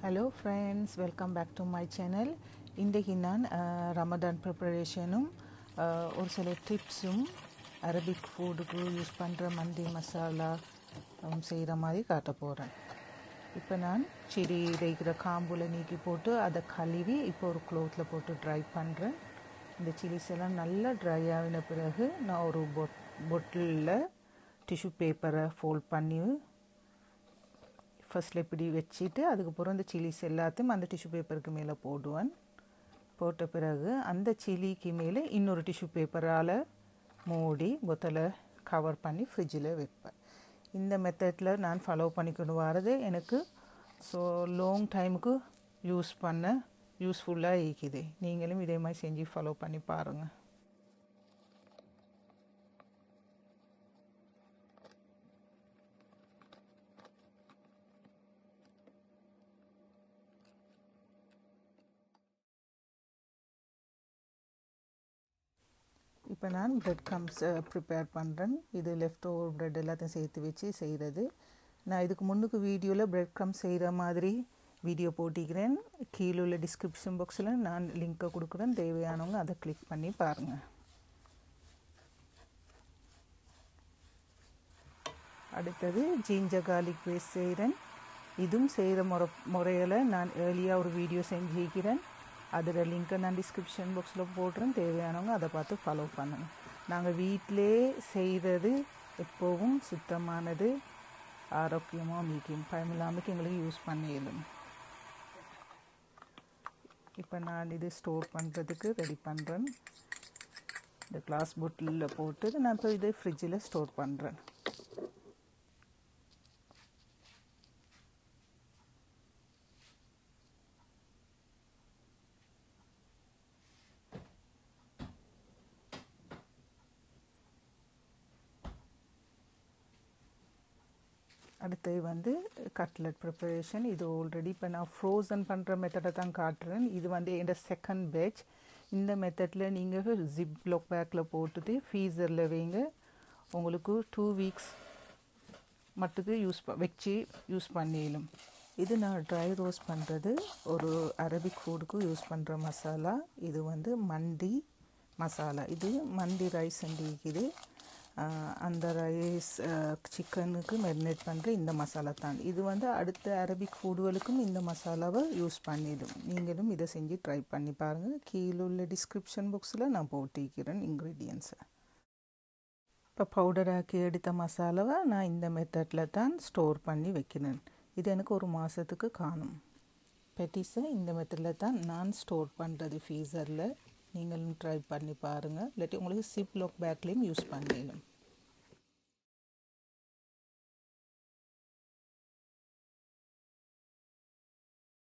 Hello friends, welcome back to my channel. இன்றைக்கு நான் ரமதான் ப்ரிப்பரேஷனும் ஒரு சில டிப்ஸும் அரபிக் ஃபுட்டுக்கு யூஸ் பண்ணுற மந்தி மசாலா செய்கிற மாதிரி காட்ட போகிறேன். இப்போ நான் சில்லி வைக்கிற காம்புல நீக்கி போட்டு அதை கழுவி இப்போ ஒரு க்ளோத்தில் போட்டு ட்ரை பண்ணுறேன். இந்த சில்லிஸ் எல்லாம் நல்லா ட்ரை ஆகின பிறகு நான் ஒரு பொட்டிலில் டிஷ்யூ பேப்பரை ஃபோல்ட் பண்ணி ஃபஸ்ட்டில் இப்படி வச்சுட்டு அதுக்கப்புறம் இந்த சில்லிஸ் எல்லாத்தையும் அந்த டிஷ்யூ பேப்பருக்கு மேலே போடுவேன். போட்ட பிறகு அந்த சில்லிக்கு மேலே இன்னொரு டிஷ்யூ பேப்பரால் மூடி பொத்தலை கவர் பண்ணி ஃப்ரிட்ஜில் வைப்பேன். இந்த மெத்தடில் நான் ஃபாலோ பண்ணிக்கொண்டு வரது எனக்கு லாங் டைமுக்கு யூஸ் பண்ண யூஸ்ஃபுல்லாக இருக்குது. நீங்களும் இதே மாதிரி செஞ்சு ஃபாலோ பண்ணி பாருங்கள். இப்போ நான் பிரெட் க்ரம்ஸ் ப்ரிப்பேர் பண்ணுறேன். இது லெஃப்ட் ஓவர் ப்ரெட் எல்லாத்தையும் சேர்த்து வச்சு செய்கிறது. நான் இதுக்கு முன்னுக்கு வீடியோவில் பிரெட் க்ரம்ஸ் செய்கிற மாதிரி வீடியோ போட்டிக்கிறேன். கீழே உள்ள டிஸ்கிரிப்ஷன் பாக்ஸில் நான் லிங்க்கை கொடுக்குறேன். தேவையானவங்க அதை கிளிக் பண்ணி பாருங்கள். அடுத்தது ஜிஞ்சர் கார்லிக் பேஸ்ட் செய்கிறேன். இதுவும் செய்கிற முறையில் நான் ஏர்லியாக ஒரு வீடியோ செஞ்சுக்கிறேன். அதோட லிங்க்கை நான் டிஸ்கிரிப்ஷன் பாக்ஸில் போடுறேன். தேவையானவங்க அதை பார்த்து ஃபாலோ பண்ணுங்கள். நாங்கள் வீட்டிலே செய்கிறது எப்போவும் சுத்தமானது, ஆரோக்கியமாக மீக்கும் பயமில்லாமல் எங்களுக்கு யூஸ் பண்ணிடணும். இப்போ நான் இது ஸ்டோர் பண்ணுறதுக்கு ரெடி பண்ணுறேன். இந்த கிளாஸ் பாட்டிலில் போட்டு நான் இப்போ இதை ஃப்ரிட்ஜில் ஸ்டோர் பண்ணுறேன். அடுத்தது கட்லெட் ப்ரிப்பரேஷன். இது ஆல்ரெடி இப்போ நான் ஃப்ரோசன் பண்ணுற மெத்தடை தான் காட்டுறேன். இது என்னோட செகண்ட் பேட்ச். இந்த மெத்தடில் நீங்கள் ஜிப் லாக் பேக்கில் போட்டுட்டு ஃப்ரீசரில் வைங்க. உங்களுக்கு 2 வீக்ஸ் மட்டுக்கு வச்சு யூஸ் பண்ணிடலாம். இது நான் ட்ரை ரோஸ்ட் பண்ணுறது ஒரு அரபிக் ஃபுட்டுக்கு யூஸ் பண்ணுற மசாலா. இது மண்டி மசாலா. இது மண்டி ரைஸ் இருக்குது. அந்த ரைஸ் சிக்கனுக்கு மெரினேட் பண்ணுற இந்த மசாலா தான். இது அடுத்த அரபிக் ஃபுட்டுகளுக்கும் இந்த மசாலாவை யூஸ் பண்ணிடும். நீங்களும் இதை செஞ்சு ட்ரை பண்ணி பாருங்கள். கீழே உள்ள டிஸ்கிரிப்ஷன் பாக்ஸில் நான் போட்டிருக்கிறேன் இன்க்ரீடியன்ஸை. இப்போ பவுடராக்கி எடுத்த மசாலாவை நான் இந்த மெத்தடில் தான் ஸ்டோர் பண்ணி வைக்கிறேன். இது எனக்கு ஒரு மாதத்துக்கு காணும். பெட்டிஸை இந்த மெத்தடில் தான் நான் ஸ்டோர் பண்ணுறது ஃப்ரீசரில். நீங்களும் ட்ரை பண்ணி பாருங்கள். இல்லாட்டி உங்களுக்கு சிப் லாக் பேக்லேயும் யூஸ் பண்ணிடலாம்.